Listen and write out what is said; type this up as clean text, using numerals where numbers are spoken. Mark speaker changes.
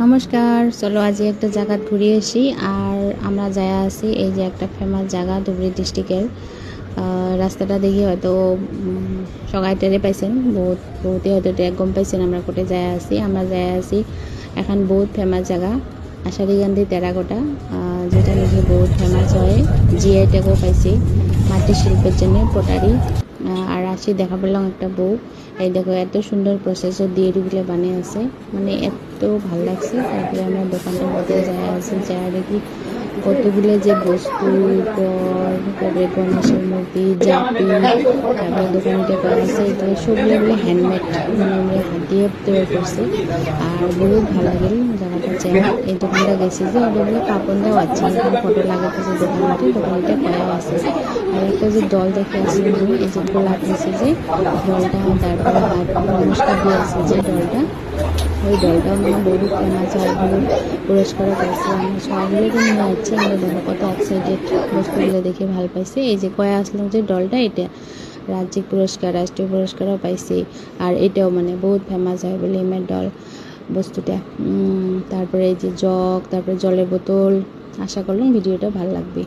Speaker 1: নমস্কার, চলো আজি একটা জায়গাত ঘুরে আসি। আর আমরা যায় আছি এই যে একটা ফেমাস জায়গা ধুবড়ী ডিস্ট্রিক্টের। রাস্তাটা দেখি হয়তো সবাই টেরে পাইছেন, বহুতে হয়তো গম পাইছেন আমরা কোটে যায় আছি। আমরা যায় আছি এখন বহুত ফেমাস জায়গা আষাঢ়িকান্দি টেরাকোটা, যেটা নাকি বহুত ফেমাস হয়। জিআই ট্যাগও পাইছি মাটির শিল্পের জন্য পটারি। আর আসি দেখা পেলাম একটা বউ, এই দেখো এত সুন্দর প্রসেসও দিয়ে এগুলো বানিয়ে আছে, মানে এত ভালো লাগছে। তারপরে আমরা দোকানটার মধ্যে যায় আছি, যা দেখি কতগুলো যে বস্তু, তারপরে গণেশের মূর্তি, জাপি, তারপরে দোকানটা করা আছে এগুলো সবগুলো এগুলো হ্যান্ডমেড, মানে আমরা হাত দিয়ে তৈরি করছি। আর বহুত ভালো লাগল জায়গাটা চেনা। এই দোকানটা গেছি যে ওগুলো কাপড়টাও আছে, ফটো লাগাতেছে দোকানটি, দোকানটা করাও আছে। আর একটা যে দল দেখে আসছি আমি, এই যে গোলাপ দিয়েছে যে দলটা, তারপরে হাত নমস্কার দিয়ে আছে যে দলটা, ওই দলটাও মানে বহুত ফেমাস হয়, বহুত পুরস্কারও পাইছে। আমরা সবগুলোকে নিয়ে যাচ্ছি, আমরা দেখো কত এক্সাইটেড, বস্তুগুলো দেখে ভালো পাইছে। এই যে কয়ে আসলাম যে দলটা, এটা রাজ্যিক পুরস্কার, রাষ্ট্রীয় পুরস্কারও পাইছে। আর এটাও মানে বহুত ফেমাস হয় বলে এমের দল বস্তুটা। তারপরে এই যে জগ, তারপরে জলের বোতল। আশা করলাম ভিডিওটা ভালো লাগবে।